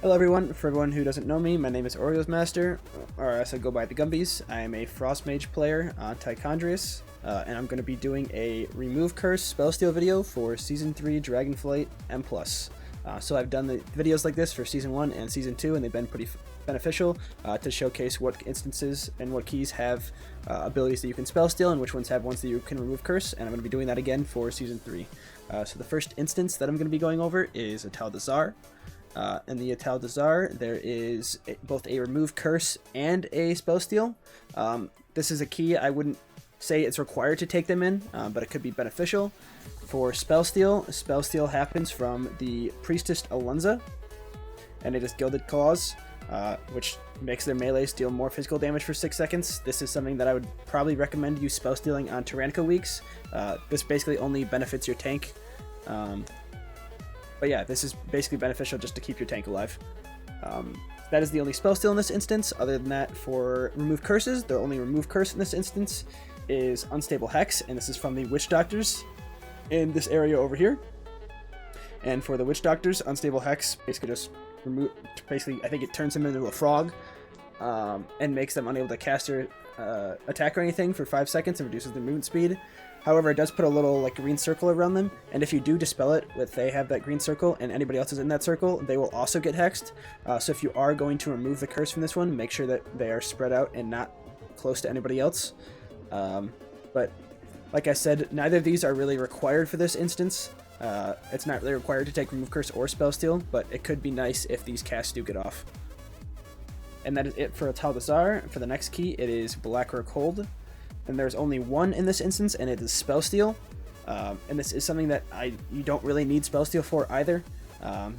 Hello everyone, for everyone who doesn't know me, my name is Oreos Master, or as I go by the Gumbies. I am a Frost Mage player on Tychondrius, and I'm going to be doing a Remove Curse Spellsteal video for Season 3 Dragonflight M+. So I've done the videos like this for Season 1 and Season 2, and they've been pretty beneficial to showcase what instances and what keys have abilities that you can Spellsteal and which ones have ones that you can Remove Curse, and I'm going to be doing that again for Season 3. So the first instance that I'm going to be going over is Atal'Dazar. In the Atal'Dazar, there is both a Remove Curse and a Spellsteal. This is a key. I wouldn't say it's required to take them in, but it could be beneficial. For Spellsteal happens from the Priestess Alunza, and it is Gilded Claws, which makes their melees deal more physical damage for 6 seconds. This is something that I would probably recommend you Spellstealing on Tyrannica weeks. This basically only benefits your tank. But yeah, this is basically beneficial just to keep your tank alive. That is the only Spellsteal in this instance. Other than that, for Remove Curses, the only Remove Curse in this instance is Unstable Hex, and this is from the Witch Doctors in this area over here. And for the Witch Doctors, Unstable Hex basically just I think it turns them into a frog, and makes them unable to cast their attack or anything for 5 seconds and reduces their movement speed. However, it does put a little green circle around them, and if you do dispel it if they have that green circle and anybody else is in that circle, they will also get hexed. So if you are going to remove the curse from this one, make sure that they are spread out and not close to anybody else. But like I said, neither of these are really required for this instance. It's not really required to take Remove Curse or Spellsteal, but it could be nice if these casts do get off. And that is it for Atal'Dazar. For the next key, it is Galakrond. And there's only one in this instance, and it is Spellsteal. And this is something that you don't really need Spellsteal for either,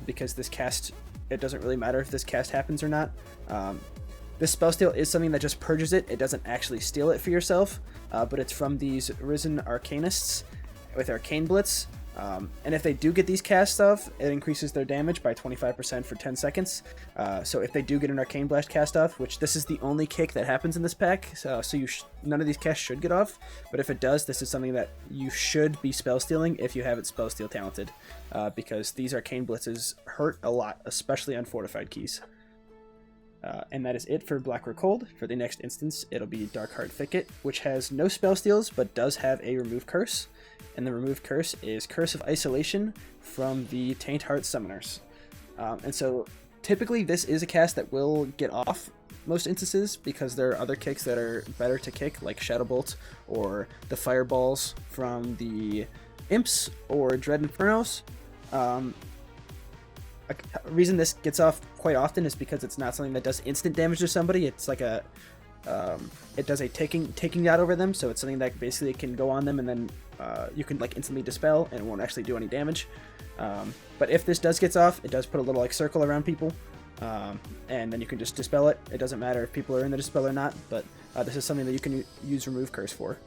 because this cast, it doesn't really matter if this cast happens or not. This Spellsteal is something that just purges it. It doesn't actually steal it for yourself, but it's from these Risen Arcanists with Arcane Blitz. And if they do get these casts off, it increases their damage by 25% for 10 seconds. So if they do get an Arcane Blast cast off, which this is the only kick that happens in this pack, so none of these casts should get off, but if it does, this is something that you should be Spellstealing if you have it Spellsteal talented, because these Arcane Blitzes hurt a lot, especially on fortified keys. And that is it for Galakrond. For the next instance, it'll be Darkheart Thicket, which has no Spellsteals, but does have a Remove Curse. And the Remove Curse is Curse of Isolation from the Taint Heart Summoners. And so typically this is a cast that will get off most instances, because there are other kicks that are better to kick, like Shadow Bolt or the Fireballs from the Imps or Dread Infernos. A reason this gets off quite often is because it's not something that does instant damage to somebody. It's like it does a taking dot over them, so it's something that basically can go on them and then you can instantly dispel and it won't actually do any damage. But if this does get off, it does put a little circle around people, and then you can just dispel it. It doesn't matter if people are in the dispel or not, but this is something that you can use Remove Curse for.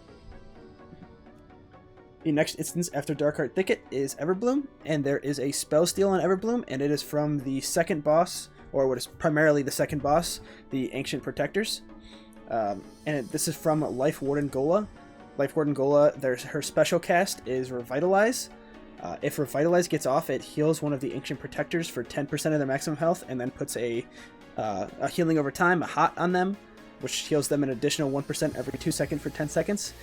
The next instance after Darkheart Thicket is Everbloom, and there is a Spellsteal on Everbloom, and it is from the second boss, or what is primarily the second boss, the Ancient Protectors. This is from Life Warden Gola. Life Warden Gola, her special cast is Revitalize. If Revitalize gets off, it heals one of the Ancient Protectors for 10% of their maximum health, and then puts a healing over time, a hot on them, which heals them an additional 1% every 2 seconds for 10 seconds.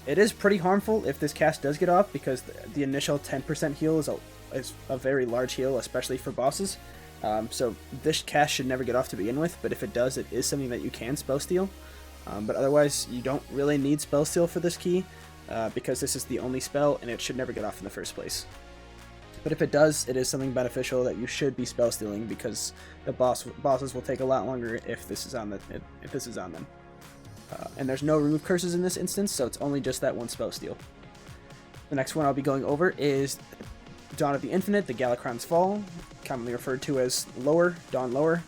It is pretty harmful if this cast does get off, because the initial 10% heal is a very large heal, especially for bosses. So this cast should never get off to begin with, but if it does, it is something that you can Spellsteal. But otherwise, you don't really need Spellsteal for this key, because this is the only spell, and it should never get off in the first place. But if it does, it is something beneficial that you should be Spellstealing, because the bosses will take a lot longer if this is on them. And there's no Remove Curses in this instance, so it's only just that one Spellsteal. The next one I'll be going over is Dawn of the Infinite, the Galakrond's Fall, commonly referred to as Dawn Lower.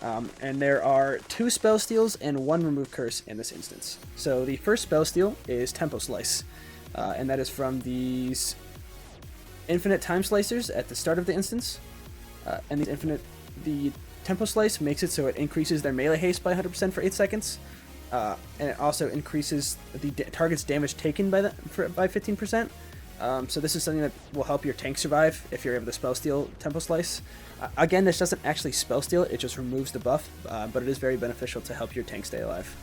And there are 2 Spellsteals and 1 Remove Curse in this instance. So the first Spellsteal is Tempo Slice, and that is from these Infinite Time Slicers at the start of the instance. And the Tempo Slice makes it so it increases their melee haste by 100% for 8 seconds. And it also increases the target's damage taken by 15%, So this is something that will help your tank survive if you're able to Spellsteal Tempo Slice. Again, this doesn't actually Spellsteal, it just removes the buff, but it is very beneficial to help your tank stay alive.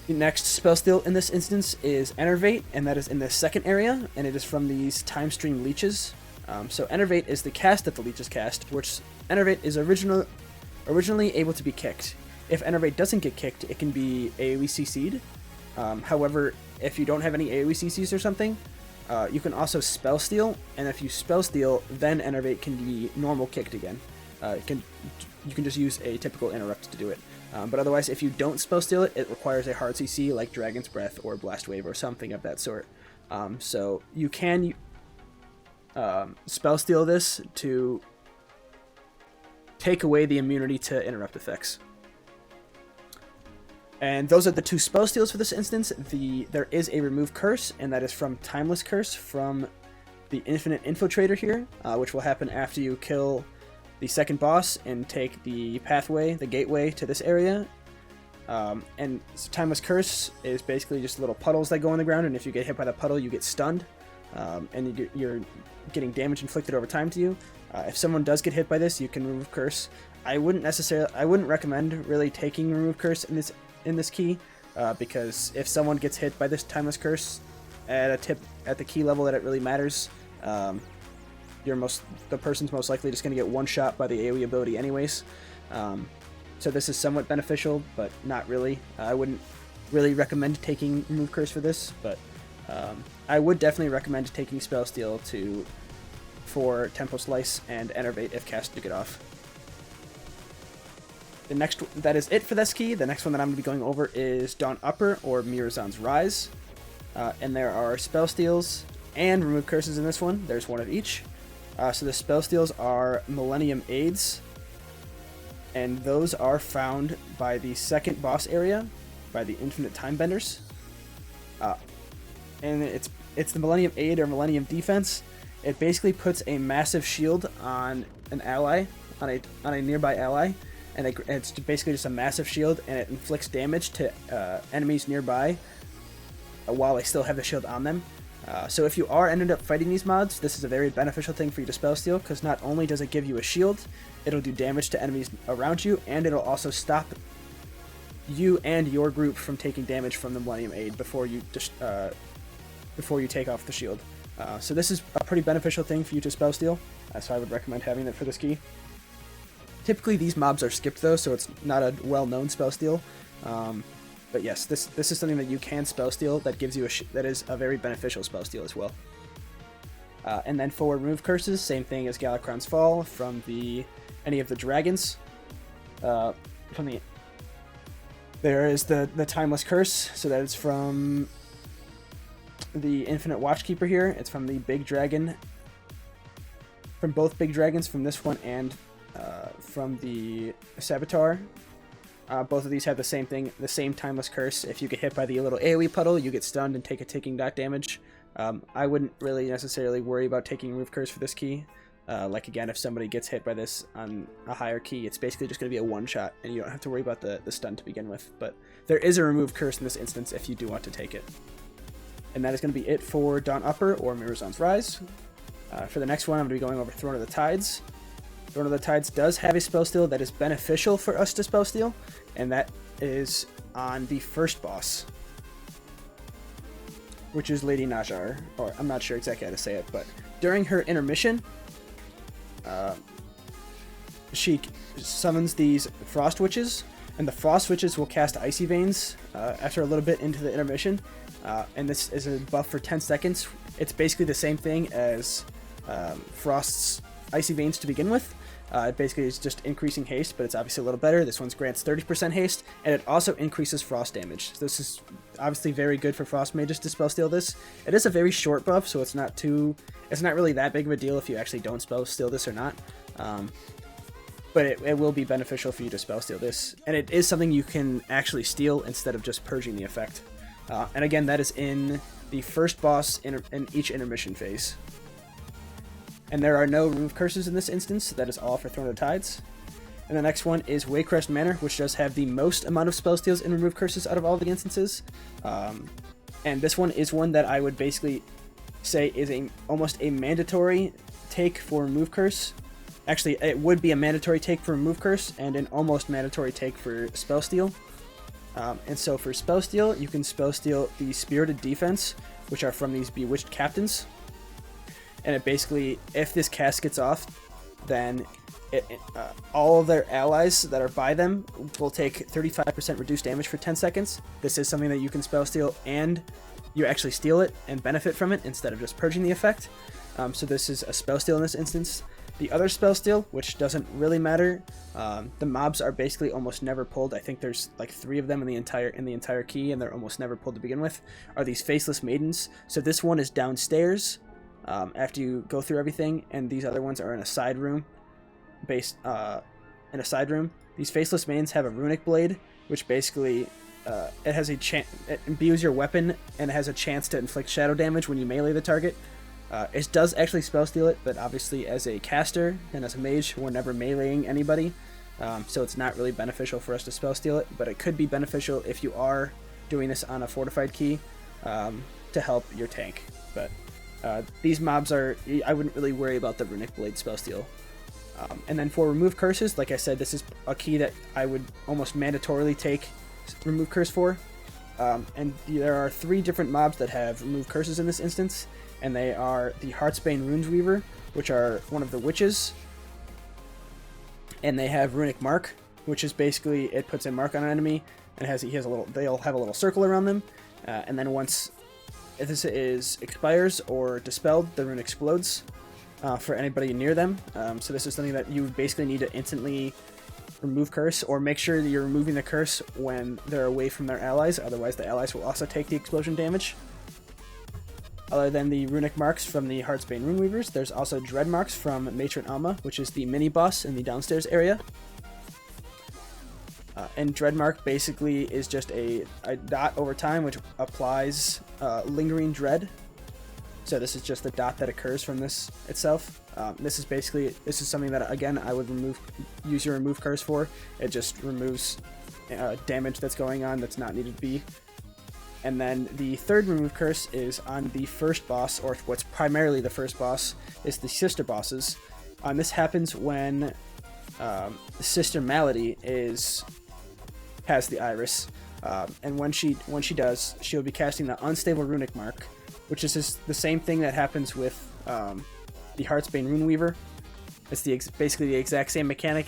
The next Spellsteal in this instance is Enervate, and that is in the second area, and it is from these Time Stream Leeches. So Enervate is the cast that the Leeches cast, which Enervate is originally able to be kicked. If Enervate doesn't get kicked, it can be AoE CC'd. However, if you don't have any AoE CCs or something, you can also Spellsteal, and if you Spellsteal, then Enervate can be normal kicked again. You can just use a typical Interrupt to do it. But otherwise, if you don't Spellsteal it, it requires a hard CC like Dragon's Breath or Blast Wave or something of that sort. So you can Spellsteal this to take away the immunity to interrupt effects. And those are the two Spellsteals for this instance. There is a Remove Curse, and that is from Timeless Curse from the Infinite Infiltrator here, which will happen after you kill the second boss and take the pathway, the gateway to this area. And Timeless Curse is basically just little puddles that go on the ground, and if you get hit by the puddle, you get stunned, and you're getting damage inflicted over time to you. If someone does get hit by this, you can Remove Curse. I wouldn't recommend really taking Remove Curse in this key, because if someone gets hit by this Timeless Curse at the key level that it really matters, the person's most likely just going to get one shot by the AoE ability anyways. So this is somewhat beneficial, but not really. I wouldn't really recommend taking Remove Curse for this, but I would definitely recommend taking Spellsteal for Tempo Slice and Enervate if cast to get off. That is it for this key. The next one that I'm going to be going over is Dawn Upper, or Murozond's Rise. And there are Spellsteals and Remove Curses in this one. There's one of each. So the Spellsteals are Millennium Aids, and those are found by the second boss area, by the Infinite Time Benders. And it's the Millennium Aid or Millennium Defense. It basically puts a massive shield on an ally, on a nearby ally, and it's basically just a massive shield, and it inflicts damage to enemies nearby while they still have the shield on them. So if you ended up fighting these mods, this is a very beneficial thing for you to Spellsteal, because not only does it give you a shield, it'll do damage to enemies around you, and it'll also stop you and your group from taking damage from the Millennium Aid before you take off the shield. So this is a pretty beneficial thing for you to Spellsteal, so I would recommend having it for this key. Typically these mobs are skipped though, so it's not a well-known Spellsteal. But yes, this is something that you can Spellsteal that gives you that is a very beneficial Spellsteal as well. And then for Remove Curses, same thing as Galakrond's Fall from any of the dragons. There is the Timeless Curse, so that is from the Infinite Watchkeeper here. It's from the Big Dragon, from both Big Dragons, from this one and from the Saboteur. Both of these have the same thing, the same Timeless Curse. If you get hit by the little AoE puddle, you get stunned and take a ticking dot damage. I wouldn't really necessarily worry about taking Remove Curse for this key. Like again, if somebody gets hit by this on a higher key, it's basically just going to be a one-shot, and you don't have to worry about the stun to begin with. But there is a Remove Curse in this instance if you do want to take it. And that is going to be it for Dawn Upper, or Murozond's Rise. For the next one, I'm going to be going over Throne of the Tides. Throne of the Tides does have a Spellsteal that is beneficial for us to Spellsteal, and that is on the first boss, which is Lady Najar, or I'm not sure exactly how to say it, but during her intermission, she summons these Frost Witches, and the Frost Witches will cast Icy Veins after a little bit into the intermission, and this is a buff for 10 seconds. It's basically the same thing as Frost's Icy Veins to begin with. It basically is just increasing haste, but it's obviously a little better. This one grants 30% haste, and it also increases frost damage. So this is obviously very good for frost mages to Spellsteal this. It is a very short buff, so it's not really that big of a deal if you actually don't Spellsteal this or not. But it will be beneficial for you to Spellsteal this, and it is something you can actually steal instead of just purging the effect. And again, that is in the first boss in each intermission phase. And there are no Remove Curses in this instance, so that is all for Throne of the Tides. And the next one is Waycrest Manor, which does have the most amount of Spellsteals and Remove Curses out of all the instances. And this one is one that I would basically say is almost a mandatory take for Remove Curse. Actually, it would be a mandatory take for Remove Curse and an almost mandatory take for Spellsteal. And so for Spellsteal, you can Spellsteal the Spirited Defense, which are from these Bewitched Captains. And it basically, if this cast gets off, then all of their allies that are by them will take 35% reduced damage for 10 seconds. This is something that you can Spellsteal and you actually steal it and benefit from it instead of just purging the effect. So this is a Spellsteal in this instance. The other Spellsteal, which doesn't really matter, the mobs are basically almost never pulled. I think there's like 3 of them in the entire key, and they're almost never pulled to begin with. Are these Faceless Maidens? So this one is downstairs after you go through everything, and these other ones are in a side room. These Faceless Maidens have a Runic Blade, which basically it has it imbues your weapon and it has a chance to inflict shadow damage when you melee the target. It does actually Spellsteal it, but obviously as a caster and as a mage, we're never meleeing anybody, so it's not really beneficial for us to Spellsteal it, but it could be beneficial if you are doing this on a fortified key to help your tank. But these mobs I wouldn't really worry about the Runic Blade Spellsteal. And then for Remove Curses, like I said, this is a key that I would almost mandatorily take Remove Curse for. And there are 3 different mobs that have Remove Curses in this instance, and they are the Heartsbane Runesweaver, which are one of the witches, and they have Runic Mark, which is basically it puts a mark on an enemy, and they'll have a little circle around them, and then once this expires or dispelled, the rune explodes for anybody near them. So this is something that you basically need to instantly remove curse, or make sure that you're removing the curse when they're away from their allies, otherwise the allies will also take the explosion damage. Other than the runic marks from the Heartsbane Runeweavers, there's also Dread Marks from Matron Alma, which is the mini-boss in the downstairs area. And Dread Mark basically is just a dot over time, which applies Lingering Dread. So this is just the dot that occurs from this itself. This is something that, again, I would use your Remove Curse for. It just removes damage that's going on that's not needed to be. And then the third Remove Curse is on the first boss, or what's primarily the first boss, is the Sister Bosses. This happens when Sister Malady has the Iris, and when she does, she'll be casting the Unstable Runic Mark, which is the same thing that happens with the Heartsbane Runeweaver. It's basically the exact same mechanic.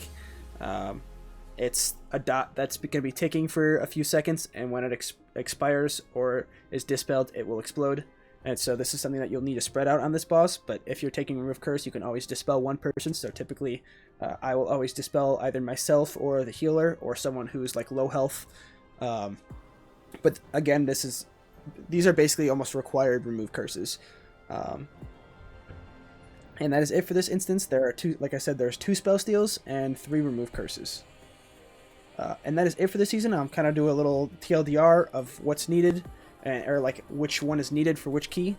It's a dot that's going to be ticking for a few seconds, and when it expires or is dispelled, it will explode. And so this is something that you'll need to spread out on this boss, but if you're taking Remove Curse, you can always dispel one person, so typically I will always dispel either myself or the healer or someone who's like low health. But again, these are basically almost required Remove Curses. And that is it for this instance. There are like I said, there's 2 Spellsteals and 3 Remove Curses. And that is it for this season. I'm kind of doing a little TLDR of what's needed, or like which one is needed for which key.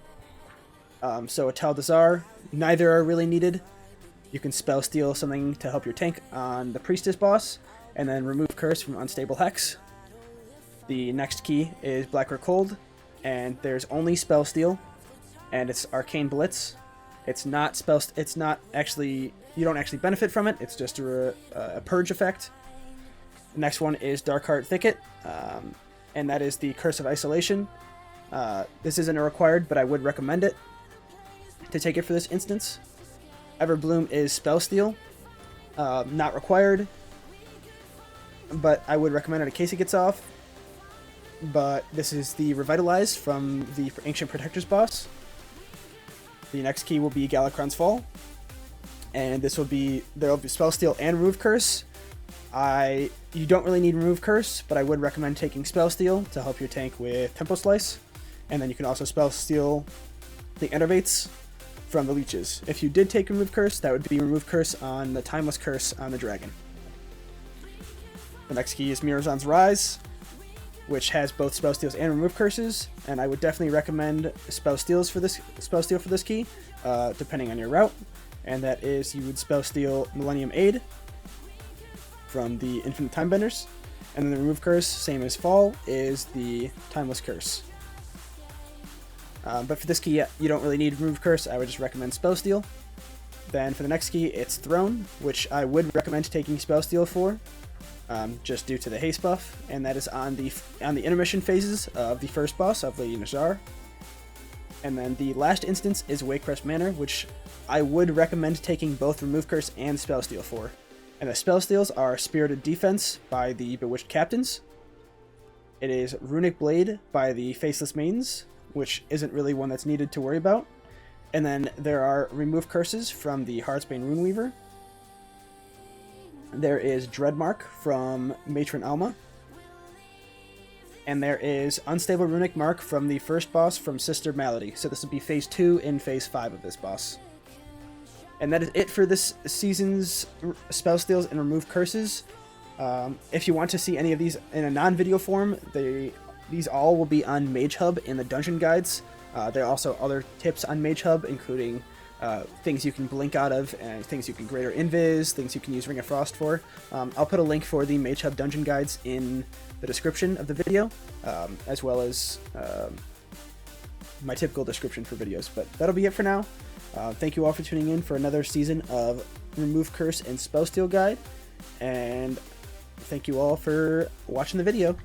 So Atal'Dazar, neither are really needed. You can Spellsteal something to help your tank on the Priestess boss, and then Remove Curse from Unstable Hex. The next key is Black or Cold, and there's only Spellsteal, and it's Arcane Blitz. It's not actually, you don't actually benefit from it. It's just a purge effect. The next one is Darkheart Thicket, and that is the Curse of Isolation. This isn't a required, but I would recommend it to take it for this instance. Everbloom is Spellsteal, not required, but I would recommend it in case it gets off. But this is the Revitalize from the Ancient Protectors boss. The next key will be Galakrond's Fall, and there'll be Spellsteal and Remove Curse. You don't really need Remove Curse, but I would recommend taking Spellsteal to help your tank with Tempo Slice, and then you can also Spellsteal the Enervates from the Leeches. If you did take Remove Curse, that would be Remove Curse on the Timeless Curse on the Dragon. The next key is Murozond's Rise, which has both Spellsteals and Remove Curses, and I would definitely recommend Spellsteal for this key, depending on your route, and that is you would Spellsteal Millennium Aid from the Infinite Timebenders, and then the Remove Curse, same as Fall, is the Timeless Curse. But for this key, you don't really need Remove Curse. I would just recommend Spellsteal. Then for the next key, it's Throne, which I would recommend taking Spellsteal for, just due to the haste buff, and that is on the intermission phases of the first boss of Atal'Dazar. And then the last instance is Waycrest Manor, which I would recommend taking both Remove Curse and Spellsteal for. And the Spellsteals are Spirited Defense by the Bewitched Captains. It is Runic Blade by the Faceless Maidens, which isn't really one that's needed to worry about. And then there are Remove Curses from the Heartsbane Runeweaver. There is Dreadmark from Matron Alma. And there is Unstable Runic Mark from the first boss from Sister Malady. So this would be Phase 2 and Phase 5 of this boss. And that is it for this season's Spellsteals and Remove Curses. If you want to see any of these in a non-video form, these all will be on Mage Hub in the dungeon guides. There are also other tips on Mage Hub, including things you can blink out of, and things you can greater invis, things you can use Ring of Frost for. I'll put a link for the Mage Hub dungeon guides in the description of the video, as well as my typical description for videos. But that'll be it for now. Thank you all for tuning in for another season of Remove Curse and Spellsteal Guide, and thank you all for watching the video.